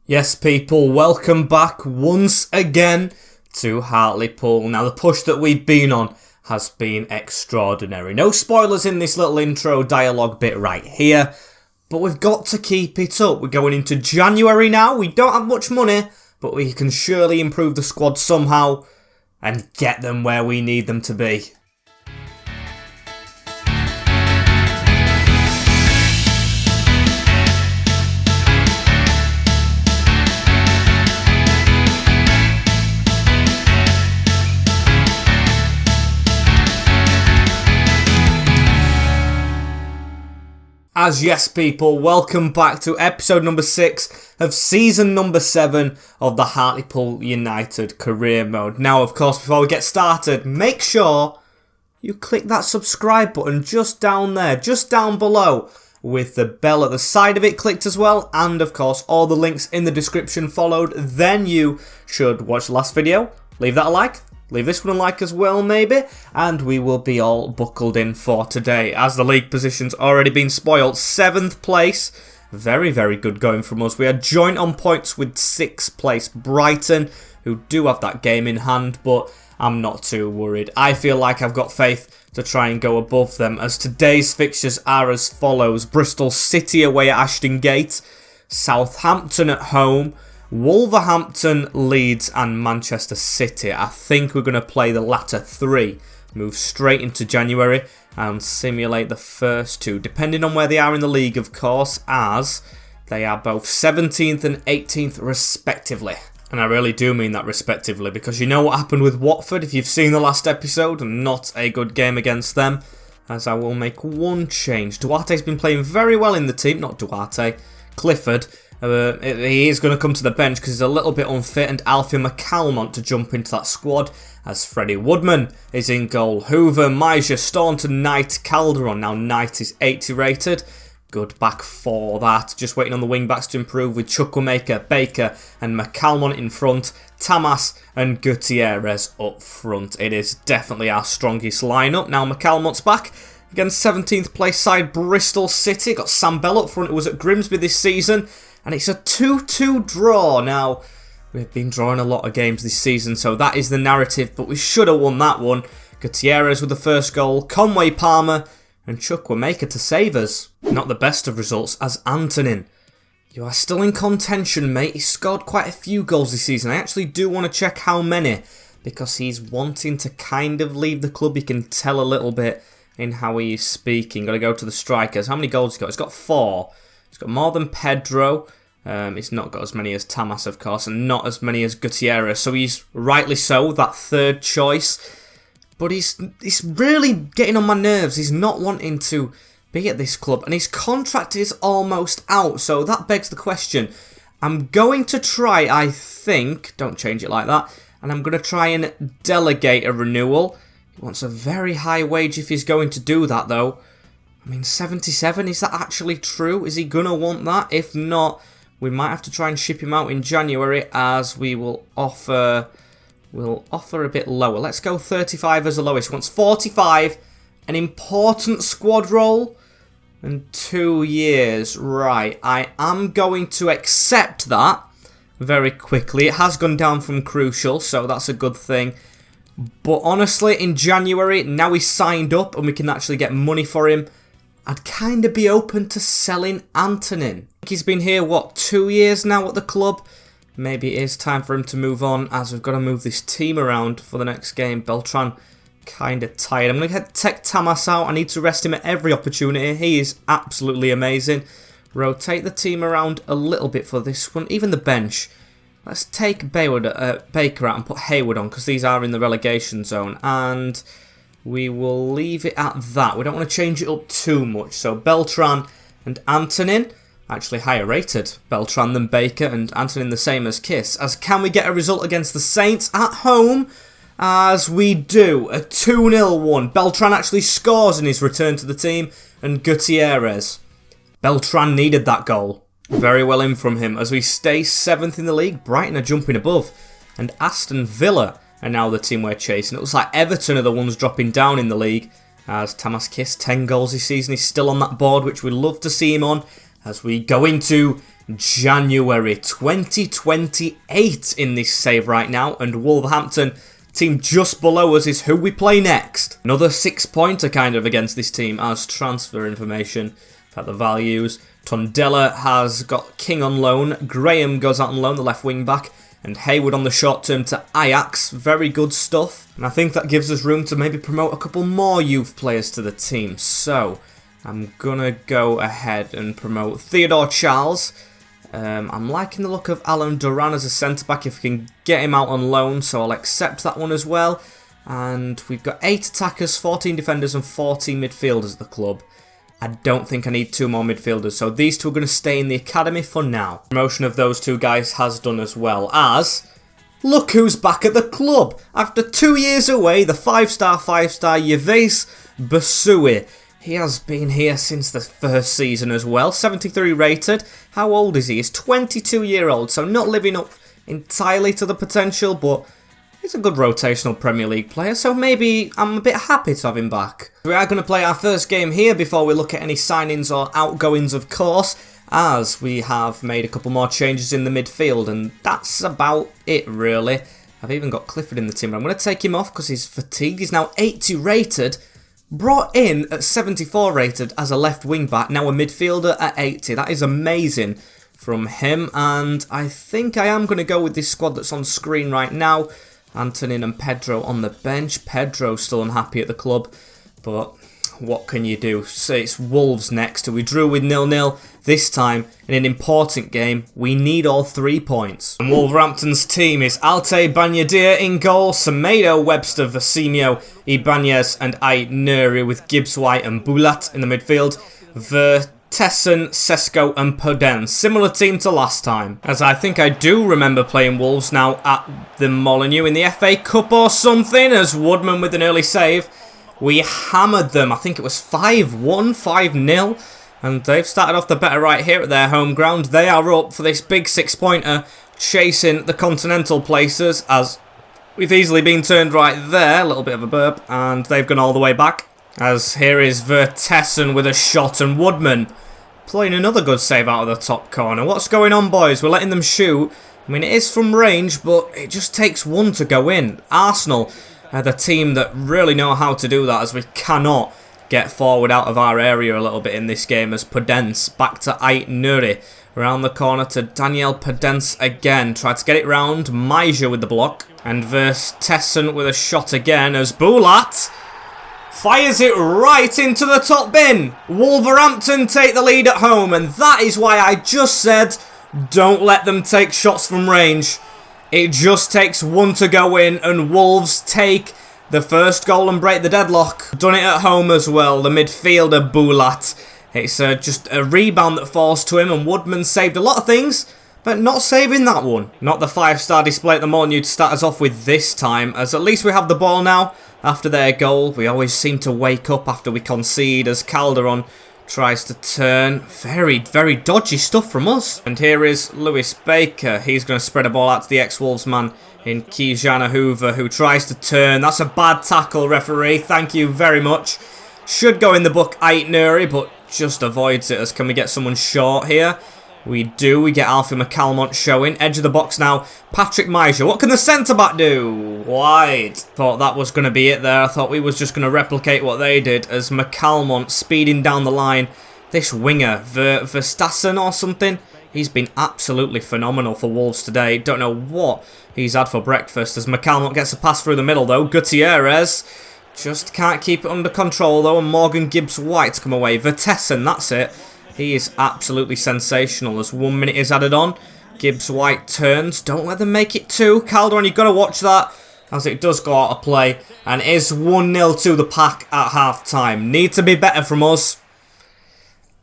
Yes, people, welcome back once again to Hartlepool. Now, the push that we've been on has been extraordinary. No spoilers in this little intro dialogue bit right here, but we've got to keep it up. We're going into January now. We don't have much money, but we can surely improve the squad somehow and get them where we need them to be. Yes, people, welcome back to episode number 6 of season number 7 of the Hartlepool United career mode. Now, of course, before we get started, make sure you click that subscribe button just down there, just down below, with the bell at the side of it clicked as well, and of course, all the links in the description followed. Then you should watch the last video, leave that a like. Leave this one a like as well, maybe, and we will be all buckled in for today. As the league position's already been spoiled, 7th place, very, very good going from us. We are joint on points with 6th place Brighton, who do have that game in hand, but I'm not too worried. I feel like I've got faith to try and go above them, as today's fixtures are as follows. Bristol City away at Ashton Gate, Southampton at home, Wolverhampton, Leeds and Manchester City. I think we're going to play the latter 3, move straight into January and simulate the first 2, depending on where they are in the league, of course, as they are both 17th and 18th respectively. And I really do mean that respectively, because you know what happened with Watford if you've seen the last episode. Not a good game against them, as I will make one change. Duarte's been playing very well in the team, not Duarte, Clifford. He is going to come to the bench because he's a little bit unfit, and Alfie McCalmont to jump into that squad as Freddie Woodman is in goal. Hoover, Meisher, Staunton, Knight, Calderon. Now Knight is 80 rated. Good back for that. Just waiting on the wing backs to improve with Chukwuemeka, Baker and McCalmont in front. Tamas and Gutierrez up front. It is definitely our strongest lineup. Now McCalmont's back against 17th place side Bristol City. Got Sam Bell up front, who was at Grimsby this season. And it's a 2-2 draw. Now, we've been drawing a lot of games this season, so that is the narrative, but we should have won that one. Gutierrez with the first goal, Conway Palmer, and Chukwuemeka to save us. Not the best of results as Antonin. You are still in contention, mate. He scored quite a few goals this season. I actually do want to check how many, because he's wanting to kind of leave the club. You can tell a little bit in how he is speaking. Got to go to the strikers. How many goals has he got? He's got 4. He's got more than Pedro. He's not got as many as Tamas, of course, and not as many as Gutierrez. So he's rightly so that third choice. But he's really getting on my nerves. He's not wanting to be at this club, and his contract is almost out. So that begs the question. I'm going to try, I think, don't change it like that, and I'm going to try and delegate a renewal. He wants a very high wage if he's going to do that, though. I mean, 77, is that actually true? Is he going to want that? If not, we might have to try and ship him out in January, as we will offer a bit lower. Let's go 35 as the lowest. He wants 45, an important squad role, and 2 years. Right, I am going to accept that very quickly. It has gone down from crucial, so that's a good thing. But honestly, in January, now he's signed up and we can actually get money for him, I'd kind of be open to selling Antonin. He's been here, 2 years now at the club? Maybe it is time for him to move on, as we've got to move this team around for the next game. Beltran, kind of tired. I'm going to take Tamas out. I need to rest him at every opportunity. He is absolutely amazing. Rotate the team around a little bit for this one. Even the bench. Let's take Baker out and put Hayward on, because these are in the relegation zone. And we will leave it at that. We don't want to change it up too much. So Beltran and Antonin, actually higher rated Beltran than Baker, and Antonin the same as Kiss. As can we get a result against the Saints at home? As we do, a 2-0 one. Beltran actually scores in his return to the team, and Gutierrez. Beltran needed that goal. Very well in from him, as we stay 7th in the league. Brighton are jumping above, and Aston Villa are now the team we're chasing. It looks like Everton are the ones dropping down in the league, as Tamas Kiss, 10 goals this season. He's still on that board, which we'd love to see him on, as we go into January 2028 in this save right now, and Wolverhampton, team just below us, is who we play next. Another 6-pointer kind of against this team as transfer information. At the values, Tondela has got King on loan, Graham goes out on loan, the left wing back, and Hayward on the short term to Ajax. Very good stuff, and I think that gives us room to maybe promote a couple more youth players to the team. So I'm gonna go ahead and promote Theodore Charles. I'm liking the look of Alan Duran as a centre-back if we can get him out on loan, so I'll accept that one as well. And we've got 8 attackers, 14 defenders and 14 midfielders at the club. I don't think I need 2 more midfielders, so these 2 are going to stay in the academy for now. Promotion of those 2 guys has done as well as... Look who's back at the club! After 2 years away, the 5-star Yves Basui. He has been here since the first season as well, 73 rated. How old is he? He's 22-year-old, so not living up entirely to the potential, but he's a good rotational Premier League player, so maybe I'm a bit happy to have him back. We are going to play our first game here before we look at any signings or outgoings, of course, as we have made a couple more changes in the midfield, and that's about it, really. I've even got Clifford in the team, but I'm going to take him off because he's fatigued. He's now 80 rated. Brought in at 74 rated as a left wing back, now a midfielder at 80. That is amazing from him, and I think I am going to go with this squad that's on screen right now. Antonin and Pedro on the bench. Pedro still unhappy at the club, but what can you do? So it's Wolves next, and we drew with 0-0 this time in an important game. We need all 3 points. And Wolverhampton's team is Alte Banyadir in goal, Semedo, Webster, Vasimio, Ibanez and Ait Nuri, with Gibbs White and Bulat in the midfield. Vertessen, Sesko and Podence. Similar team to last time, as I think I do remember playing Wolves now at the Molineux in the FA Cup or something, as Woodman with an early save. We hammered them. I think it was 5-1, 5-0. And they've started off the better right here at their home ground. They are up for this big 6-pointer, chasing the continental places, as we've easily been turned right there. A little bit of a burp, and they've gone all the way back. As here is Vertessen with a shot, and Woodman playing another good save out of the top corner. What's going on, boys? We're letting them shoot. I mean, it is from range, but it just takes one to go in. Arsenal are the team that really know how to do that, as we cannot get forward out of our area a little bit in this game, as Podence back to Ait Nuri. Around the corner to Daniel Podence again. Tried to get it round. Maja with the block. And Vertessen with a shot again, as Bulat fires it right into the top bin. Wolverhampton take the lead at home, and that is why I just said don't let them take shots from range. It just takes one to go in, and Wolves take the first goal and break the deadlock. Done it at home as well, the midfielder Bulat. It's just a rebound that falls to him, and Woodman saved a lot of things, but not saving that one. Not the 5-star display at the Molineux to start us off with this time, as at least we have the ball now after their goal. We always seem to wake up after we concede, as Calderon tries to turn. Very, very dodgy stuff from us. And here is Lewis Baker. He's going to spread a ball out to the ex-Wolves man in Kijana Hoover, who tries to turn. That's a bad tackle, referee. Thank you very much. Should go in the book, Ait Nuri, but just avoids it, as can we get someone short here? We do. We get Alfie McCalmont showing. Edge of the box now. Patrick Maja. What can the centre-back do? Wide. Thought that was going to be it there. I thought we was just going to replicate what they did, as McCalmont speeding down the line. This winger, Verstassen or something, he's been absolutely phenomenal for Wolves today. Don't know what he's had for breakfast, as McCalmont gets a pass through the middle though. Gutierrez just can't keep it under control though, and Morgan Gibbs-White to come away. Vertessen, that's it. He is absolutely sensational, as 1 minute is added on. Gibbs-White turns. Don't let them make it 2. Calderon, you've got to watch that, as it does go out of play, and is 1-0 to the Pack at half-time. Need to be better from us.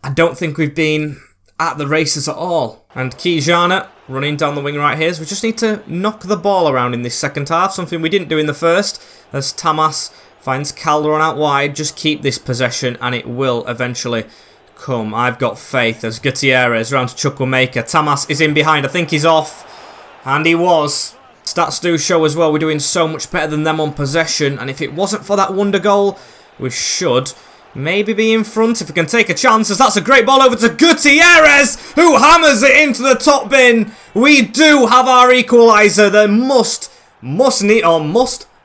I don't think we've been at the races at all. And Kijana running down the wing right here, so we just need to knock the ball around in this second half, something we didn't do in the first, as Tamas finds Calderon out wide. Just keep this possession, and it will eventually come. I've got faith, as Gutierrez round to Chukwuemeka. Tamas is in behind. I think he's off. And he was. Stats do show as well we're doing so much better than them on possession. And if it wasn't for that wonder goal, we should maybe be in front if we can take a chance, as that's a great ball over to Gutierrez, who hammers it into the top bin. We do have our equaliser, the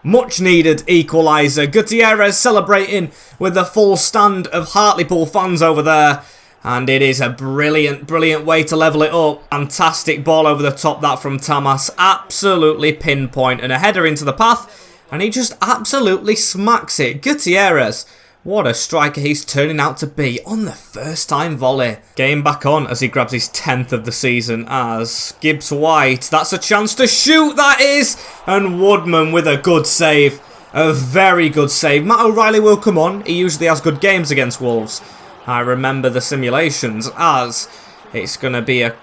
much needed equaliser. Gutierrez celebrating with the full stand of Hartlepool fans over there. And it is a brilliant way to level it up. Fantastic ball over the top, that from Tamas. Absolutely pinpoint, and a header into the path. And he just absolutely smacks it. Gutierrez, what a striker he's turning out to be on the first time volley. Game back on as he grabs his 10th of the season as Gibbs White. That's a chance to shoot, that is. And Woodman with a good save. A very good save. Matt O'Reilly will come on. He usually has good games against Wolves. I remember the simulations, as it's going to be a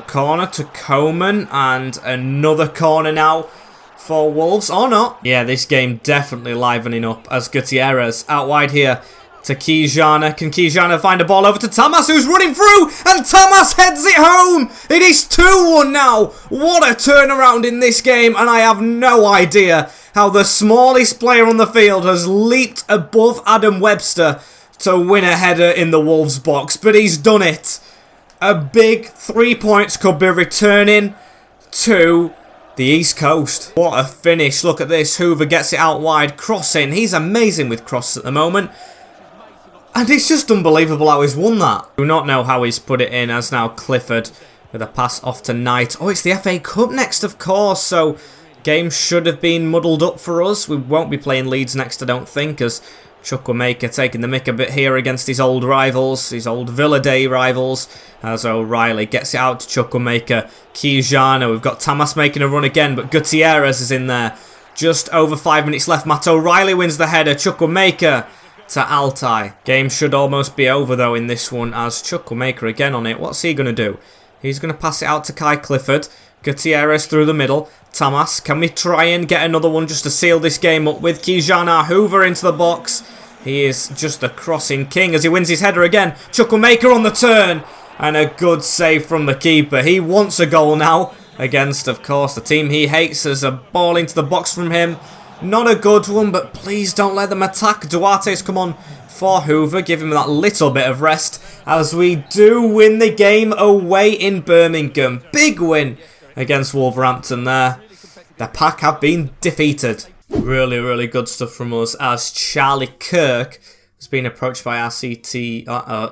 corner to Coman and another corner now for Wolves, or not. Yeah, this game definitely livening up as Gutierrez out wide here to Kijana. Can Kijana find a ball over to Tamas, who's running through, and Tamas heads it home. It is 2-1 now. What a turnaround in this game, and I have no idea how the smallest player on the field has leaped above Adam Webster to win a header in the Wolves box, but he's done it. A big 3 points could be returning to the East Coast. What a finish. Look at this. Hoover gets it out wide, crossing. He's amazing with crosses at the moment. And it's just unbelievable how he's won that. I do not know how he's put it in, as now Clifford with a pass off to Knight. Oh, it's the FA Cup next, of course, so game should have been muddled up for us. We won't be playing Leeds next, I don't think, as Chukwuemeka taking the mick a bit here against his old rivals, his old Villa Day rivals, as O'Reilly gets it out to Chukwuemeka. Kijana, we've got Tamas making a run again, but Gutierrez is in there. Just over 5 minutes left. Matt O'Reilly wins the header. Chukwuemeka to Altai. Game should almost be over though in this one, as Chukwuemeka again on it. What's he going to do? He's going to pass it out to Kai Clifford. Gutierrez through the middle. Tamas, can we try and get another one just to seal this game up with Kijana? Hoover into the box. He is just a crossing king as he wins his header again. Chukwuemeka on the turn. And a good save from the keeper. He wants a goal now against, of course, the team he hates. As a ball into the box from him. Not a good one, but please don't let them attack. Duarte's come on for Hoover. Give him that little bit of rest as we do win the game away in Birmingham. Big win against Wolverhampton there. The Pack have been defeated. Really good stuff from us, as Charlie Kirk has been approached by KRC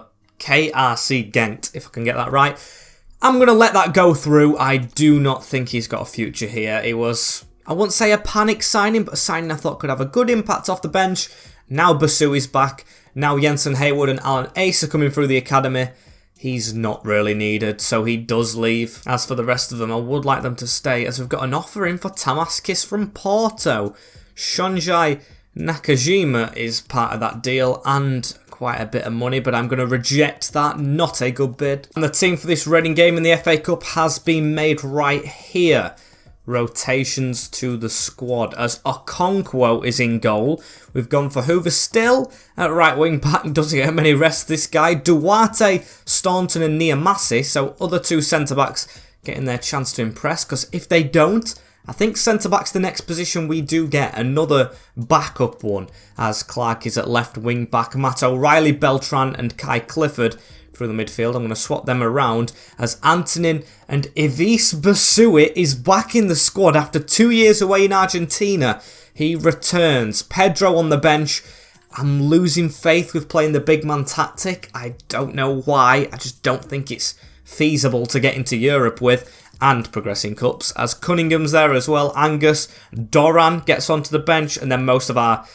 Gent, if I can get that right. I'm going to let that go through. I do not think he's got a future here. It was, I wouldn't say a panic signing, but a signing I thought could have a good impact off the bench. Now Basui's back. Now Jensen Haywood and Alan Ace are coming through the academy. He's not really needed, so he does leave. As for the rest of them, I would like them to stay, as we've got an offer in for Tamaskis from Porto. Shonjai Nakajima is part of that deal, and quite a bit of money, but I'm going to reject that. Not a good bid. And the team for this Reading game in the FA Cup has been made right here. Rotations to the squad, as Okonkwo is in goal. We've gone for Hoover still at right wing back. Doesn't get many rests, this guy. Duarte, Staunton and Niamasi. So other two centre-backs getting their chance to impress, because if they don't, I think centre-back's the next position we do get. Another backup one, as Clark is at left wing back. Matt O'Reilly, Beltran and Kai Clifford through the midfield. I'm going to swap them around, as Antonin and Ivis Basui is back in the squad after 2 years away in Argentina. He returns. Pedro on the bench. I'm losing faith with playing the big man tactic. I don't know why. I just don't think it's feasible to get into Europe with and progressing cups, as Cunningham's there as well. Angus, Doran gets onto the bench, and then most of our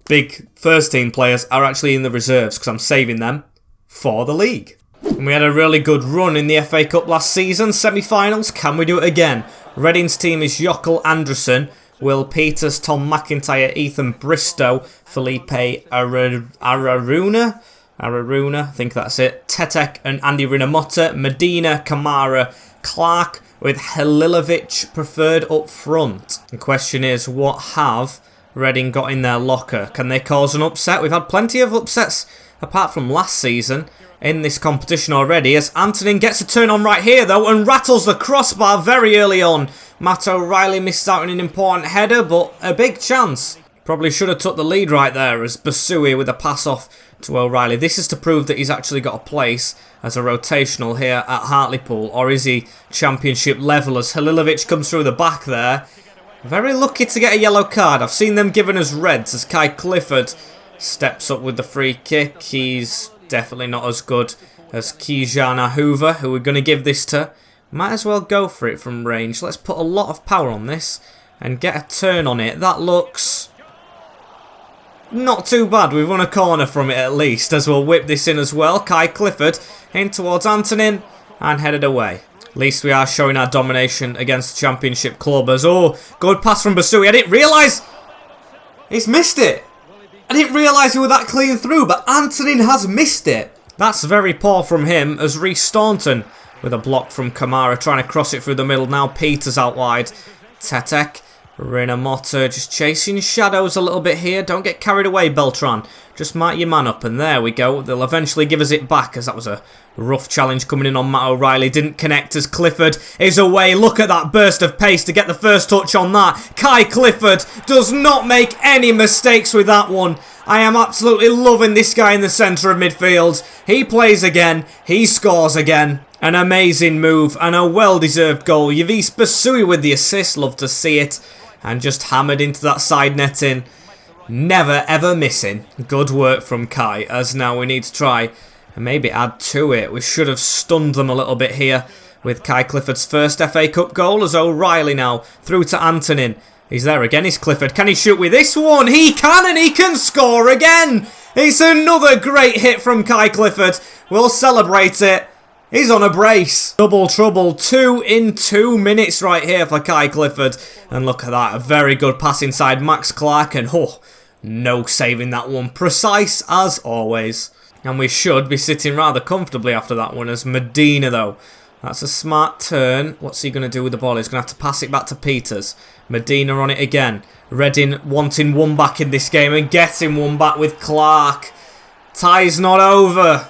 big first team players are actually in the reserves because I'm saving them for the league. And we had a really good run in the FA Cup last season. Semi-finals, can we do it again? Reading's team is Jokkel Anderson, Will Peters, Tom McIntyre, Ethan Bristow, Felipe Araruna, I think that's it, Tetek and Andy Rinamotta, Medina, Kamara, Clark with Halilovic preferred up front. The question is, what have Reading got in their locker? Can they cause an upset? We've had plenty of upsets apart from last season in this competition already, as Antonin gets a turn on right here though and rattles the crossbar very early on. Matt O'Reilly missed out on an important header, but a big chance. Probably should have took the lead right there, as Basui with a pass off to O'Reilly. This is to prove that he's actually got a place as a rotational here at Hartlepool, or is he championship level as Halilovic comes through the back there. Very lucky to get a yellow card. I've seen them giving us reds as Kai Clifford steps up with the free kick. He's definitely not as good as Kijana Hoover, who we're going to give this to. Might as well go for it from range. Let's put a lot of power on this and get a turn on it. That looks not too bad. We've won a corner from it at least, as we'll whip this in as well. Kai Clifford in towards Antonin and headed away. At least we are showing our domination against the championship club as, oh, good pass from Basui. I didn't realise he's missed it. I didn't realise he was that clean through, but Antonin has missed it. That's very poor from him as Reece Staunton with a block from Kamara trying to cross it through the middle. Now Peters out wide. Tetek. Rinamotta just chasing shadows a little bit here. Don't get carried away, Beltran. Just mark your man up, and there we go. They'll eventually give us it back, as that was a rough challenge coming in on Matt O'Reilly. Didn't connect as Clifford is away. Look at that burst of pace to get the first touch on that. Kai Clifford does not make any mistakes with that one. I am absolutely loving this guy in the centre of midfield. He plays again. He scores again. An amazing move and a well-deserved goal. Yavis Basui with the assist. Love to see it. And just hammered into that side netting. Never ever missing. Good work from Kai, as now we need to try and maybe add to it. We should have stunned them a little bit here with Kai Clifford's first FA Cup goal, as O'Reilly now through to Antonin. He's there again, is Clifford. Can he shoot with this one? He can, and he can score again. It's another great hit from Kai Clifford. We'll celebrate it. He's on a brace. Double trouble. 2 in 2 minutes right here for Kai Clifford. And look at that. A very good pass inside Max Clark. And oh, no saving that one. Precise as always. And we should be sitting rather comfortably after that one as Medina though. That's a smart turn. What's he going to do with the ball? He's going to have to pass it back to Peters. Medina on it again. Reading wanting one back in this game and getting one back with Clark. Tie's not over.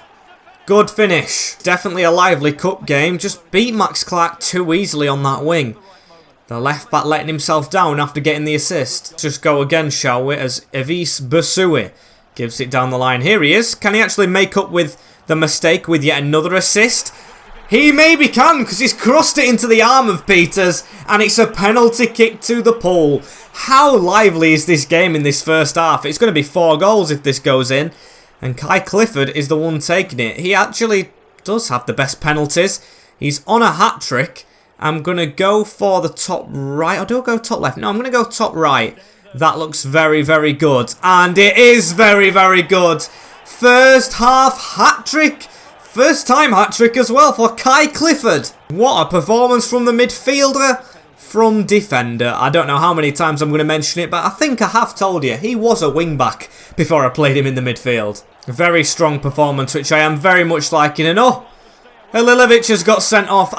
Good finish. Definitely a lively cup game. Just beat Max Clark too easily on that wing. The left back letting himself down after getting the assist. Just go again, shall we, as Yavis Basui gives it down the line. Here he is. Can he actually make up with the mistake with yet another assist? He maybe can, because he's crossed it into the arm of Peters, and it's a penalty kick to the pool. How lively is this game in this first half? It's going to be 4 goals if this goes in. And Kai Clifford is the one taking it. He actually does have the best penalties. He's on a hat-trick. I'm going to go for the top right. Or do I go top left? No, I'm going to go top right. That looks very, very good. And it is very, very good. First half hat-trick. First time hat-trick as well for Kai Clifford. What a performance from the midfielder. From defender. I don't know how many times I'm going to mention it, but I think I have told you. He was a wing-back before I played him in the midfield. A very strong performance, which I am very much liking. And oh, Halilovic has got sent off.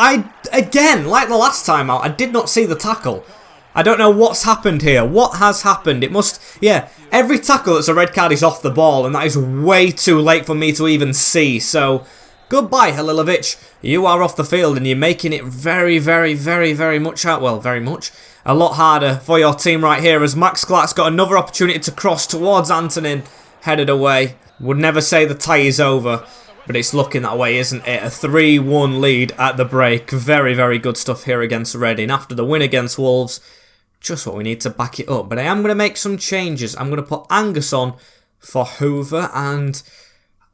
Again, like the last time out, I did not see the tackle. I don't know what's happened here. What has happened? It must, yeah, every tackle that's a red card is off the ball, and that is way too late for me to even see. So, goodbye, Halilovic. You are off the field, and you're making it very, very, very, very much out. Well, very much. A lot harder for your team right here, as Max Clark's got another opportunity to cross towards Antonin. Headed away. Would never say the tie is over, but it's looking that way, isn't it? A 3-1 lead at the break. Very, very good stuff here against Reading. After the win against Wolves, just what we need to back it up. But I am going to make some changes. I'm going to put Angus on for Hoover, and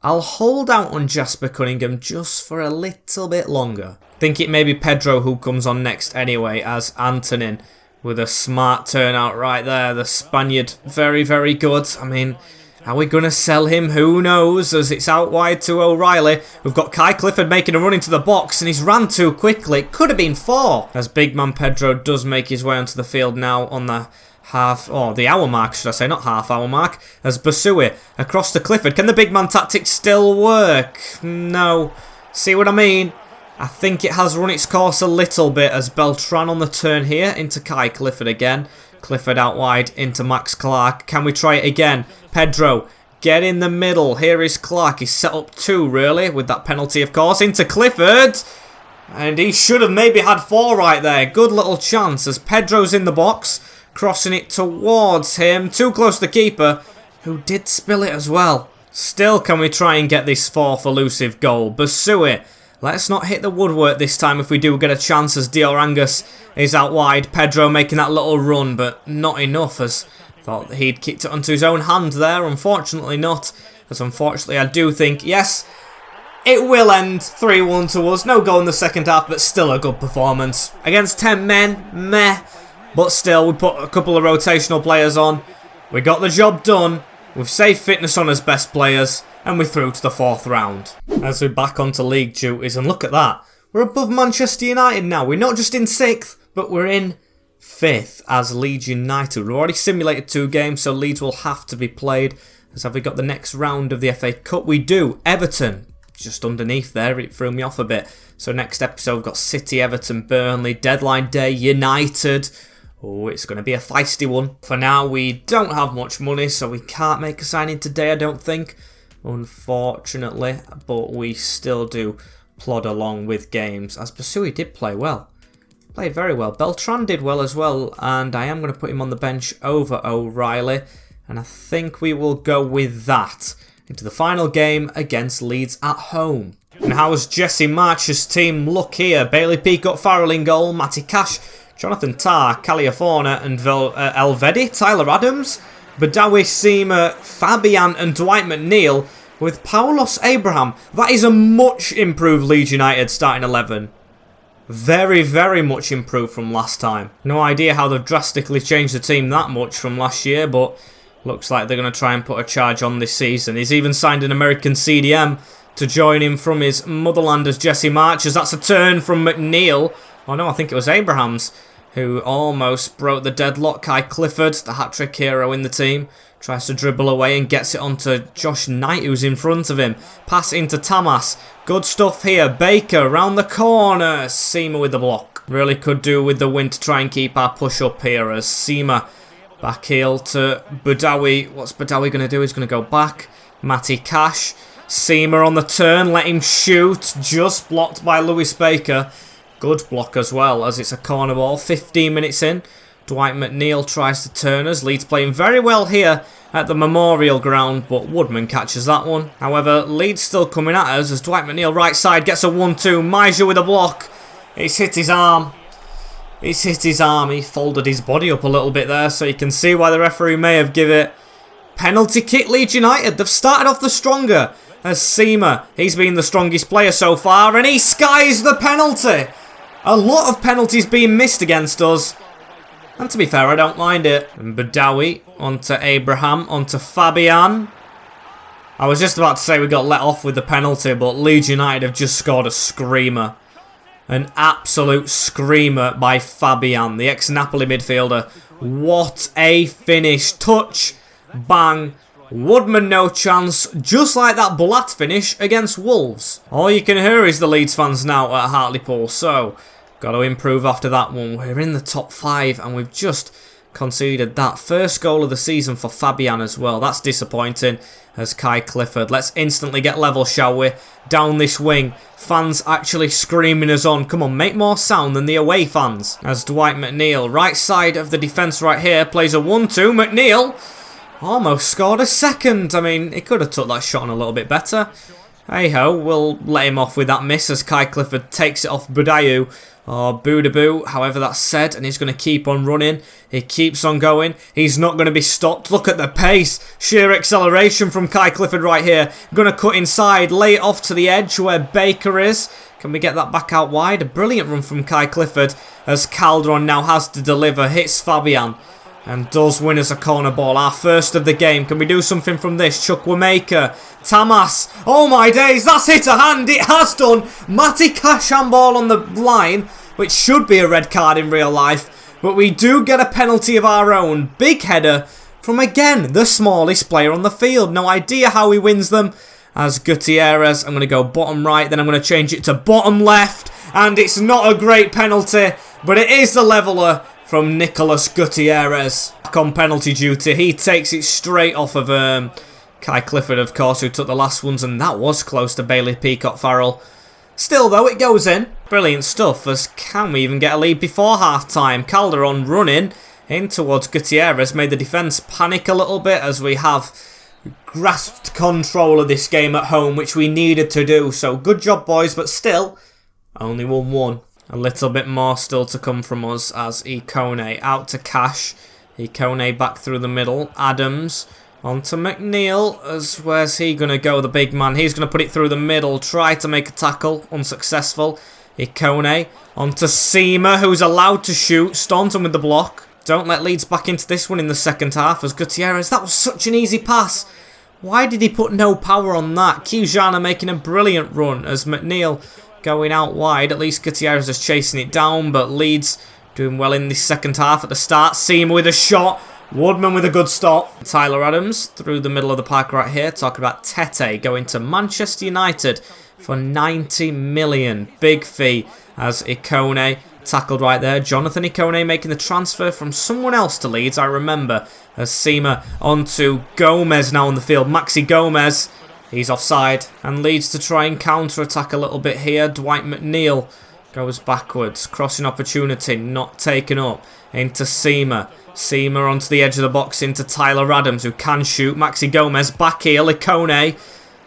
I'll hold out on Jasper Cunningham just for a little bit longer. I think it may be Pedro who comes on next anyway, as Antonin with a smart turnout right there. The Spaniard, very, very good. I mean, are we going to sell him? Who knows, as it's out wide to O'Reilly. We've got Kai Clifford making a run into the box, and he's ran too quickly. It could have been 4. As big man Pedro does make his way onto the field now on the the hour mark, should I say, not half hour mark. As Basui across to Clifford. Can the big man tactics still work? No. See what I mean? I think it has run its course a little bit, as Beltran on the turn here into Kai Clifford again. Clifford out wide into Max Clark. Can we try it again? Pedro, get in the middle. Here is Clark. He's set up 2, really, with that penalty, of course. Into Clifford. And he should have maybe had 4 right there. Good little chance as Pedro's in the box. Crossing it towards him. Too close to the keeper, who did spill it as well. Still, can we try and get this fourth elusive goal? Basui, let's not hit the woodwork this time if we do get a chance, as Diorangus is out wide. Pedro making that little run, but not enough, as thought he'd kicked it onto his own hand there. Unfortunately not, as unfortunately I do think, yes, it will end 3-1 to us. No goal in the second half, but still a good performance. Against 10 men, meh. But still, we put a couple of rotational players on. We got the job done. We've saved fitness on as best players. And we're through to the 4th round. As we're back onto league duties, and look at that. We're above Manchester United now. We're not just in 6th, but we're in 5th as Leeds United. We've already simulated 2 games, so Leeds will have to be played. As have we got the next round of the FA Cup? We do. Everton. Just underneath there, it threw me off a bit. So next episode, we've got City, Everton, Burnley, deadline day, United. Oh, it's going to be a feisty one. For now, we don't have much money, so we can't make a signing today, I don't think. Unfortunately, but we still do plod along with games. As Basui did play well. Played very well. Beltran did well as well, and I am going to put him on the bench over O'Reilly. And I think we will go with that into the final game against Leeds at home. And how does Jesse March's team look here? Bailey Peacock, Farrell in goal, Matty Cash, Jonathan Tarr, California and Elvedi, Tyler Adams, Badawi, Seamer, Fabian and Dwight McNeil with Paulos Abraham. That is a much improved Leeds United starting 11. Very, very much improved from last time. No idea how they've drastically changed the team that much from last year, but looks like they're going to try and put a charge on this season. He's even signed an American CDM to join him from his motherland as Jesse March, as that's a turn from McNeil. Oh no, I think it was Abraham's who almost broke the deadlock. Kai Clifford, the hat-trick hero in the team, tries to dribble away and gets it onto Josh Knight, who's in front of him. Pass into Tamas. Good stuff here. Baker round the corner. Seamer with the block. Really could do with the win to try and keep our push up here, as Seamer back heel to Badawi. What's Badawi going to do? He's going to go back. Matty Cash. Seamer on the turn. Let him shoot. Just blocked by Lewis Baker. Good block as well, as it's a corner ball. 15 minutes in. Dwight McNeil tries to turn us. Leeds playing very well here at the Memorial Ground, but Woodman catches that one. However, Leeds still coming at us as Dwight McNeil right side gets a 1-2. Major with a block. It's hit his arm. He's hit his arm. He folded his body up a little bit there, so you can see why the referee may have given it. Penalty kick Leeds United. They've started off the stronger as Seamer. He's been the strongest player so far, and he skies the penalty. A lot of penalties being missed against us. And to be fair, I don't mind it. And Badawi onto Abraham, onto Fabian. I was just about to say we got let off with the penalty, but Leeds United have just scored a screamer. An absolute screamer by Fabian, the ex-Napoli midfielder. What a finish. Touch, bang. Woodman no chance, just like that Blatt finish against Wolves. All you can hear is the Leeds fans now at Hartlepool, so got to improve after that one. We're in the top 5 and we've just conceded that first goal of the season for Fabian as well. That's disappointing as Kai Clifford. Let's instantly get level, shall we? Down this wing. Fans actually screaming us on. Come on, make more sound than the away fans. As Dwight McNeil, right side of the defence right here, plays a 1-2. McNeil almost scored a second. I mean, he could have took that shot on a little bit better. Hey-ho, we'll let him off with that miss as Kai Clifford takes it off Budayu. Or Boudaboo, however that's said, and he's going to keep on running. He keeps on going. He's not going to be stopped. Look at the pace. Sheer acceleration from Kai Clifford right here. Going to cut inside, lay it off to the edge where Baker is. Can we get that back out wide? A brilliant run from Kai Clifford as Calderon now has to deliver. Hits Fabian and does win us a corner ball. Our first of the game. Can we do something from this? Chukwuemeka. Tamas. Oh my days, that's hit a hand. It has done. Matty Cash handball on the line, which should be a red card in real life. But we do get a penalty of our own. Big header from, again, the smallest player on the field. No idea how he wins them. As Gutierrez, I'm going to go bottom right, then I'm going to change it to bottom left. And it's not a great penalty, but it is the leveller from Nicolas Gutierrez. Back on penalty duty. He takes it straight off of Kai Clifford, of course, who took the last ones, and that was close to Bailey Peacock Farrell. Still, though, it goes in. Brilliant stuff, as can we even get a lead before half-time? Calderon running in towards Gutierrez, made the defence panic a little bit, as we have grasped control of this game at home, which we needed to do. So good job, boys, but still, only 1-1. A little bit more still to come from us as Ikone out to Cash. Ikone back through the middle. Adams onto McNeil. Where's he going to go, the big man? He's going to put it through the middle. Try to make a tackle. Unsuccessful. Ikone onto Seamer, who's allowed to shoot. Staunton with the block. Don't let Leeds back into this one in the second half as Gutierrez. That was such an easy pass. Why did he put no power on that? Kijana making a brilliant run as McNeil going out wide. At least Gutierrez is chasing it down, but Leeds doing well in the second half at the start. Seamer with a shot. Woodman with a good stop. Tyler Adams through the middle of the park right here. Talking about Tete going to Manchester United for 90 million. Big fee as Ikone tackled right there. Jonathan Ikone making the transfer from someone else to Leeds, I remember. As Seamer onto Gomez now on the field. Maxi Gomez. He's offside. And Leeds to try and counter-attack a little bit here. Dwight McNeil goes backwards. Crossing opportunity not taken up. Into Seamer. Seamer onto the edge of the box into Tyler Adams, who can shoot. Maxi Gomez back here. Ikone.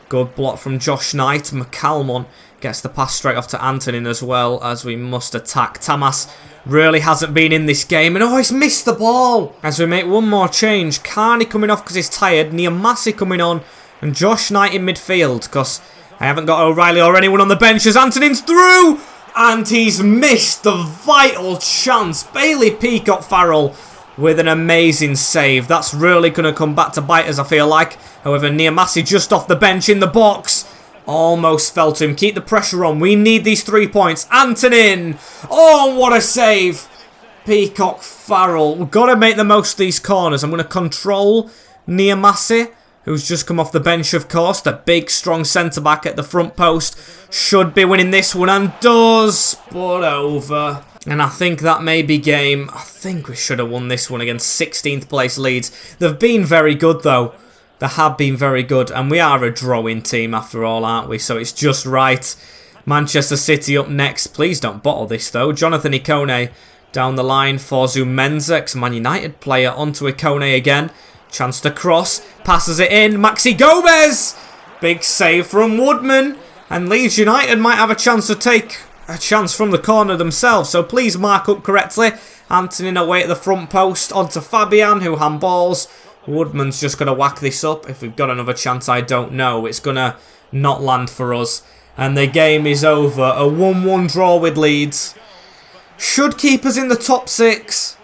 Good block from Josh Knight. McCalmon gets the pass straight off to Antonin as well, as we must attack. Tamas really hasn't been in this game, and oh, he's missed the ball. As we make one more change, Carney coming off because he's tired, Niamasi coming on, and Josh Knight in midfield because I haven't got O'Reilly or anyone on the bench as Antonin's through, and he's missed the vital chance. Bailey Peacock-Farrell with an amazing save. That's really going to come back to bite us, I feel like. However, Niamasi just off the bench in the box. Almost fell to him. Keep the pressure on. We need these 3 points. Antonin. Oh, what a save. Peacock-Farrell. We've got to make the most of these corners. I'm going to control Niamasi, who's just come off the bench, of course. The big, strong centre-back at the front post. Should be winning this one and does. But over. And I think that may be game. I think we should have won this one against 16th place Leeds. They've been very good, though. They have been very good, and we are a drawing team after all, aren't we? So it's just right. Manchester City up next. Please don't bottle this, though. Jonathan Ikone down the line for Zumenza, ex-Man United player, onto Ikone again. Chance to cross. Passes it in. Maxi Gomez! Big save from Woodman. And Leeds United might have a chance to take a chance from the corner themselves. So please mark up correctly. Antonin away at the front post. Onto Fabian, who handballs. Woodman's just going to whack this up. If we've got another chance, I don't know. It's going to not land for us. And the game is over. A 1-1 draw with Leeds. Should keep us in the top 6.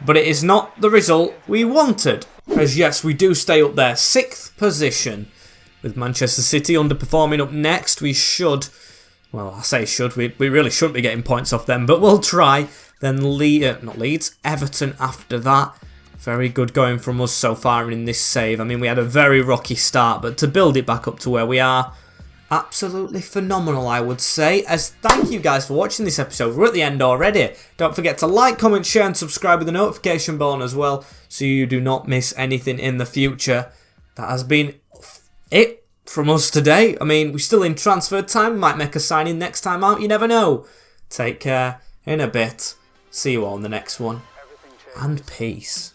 But it is not the result we wanted. As yes, we do stay up there. 6th position. With Manchester City underperforming up next. We should... Well, I say should. We really shouldn't be getting points off them. But we'll try. Then not Leeds. Everton after that. Very good going from us so far in this save. I mean, we had a very rocky start, but to build it back up to where we are, absolutely phenomenal, I would say. As thank you guys for watching this episode. We're at the end already. Don't forget to like, comment, share, and subscribe with the notification bell on as well, so you do not miss anything in the future. That has been it from us today. I mean, we're still in transfer time. Might make a signing next time out. You never know. Take care. In a bit. See you all in the next one. And peace.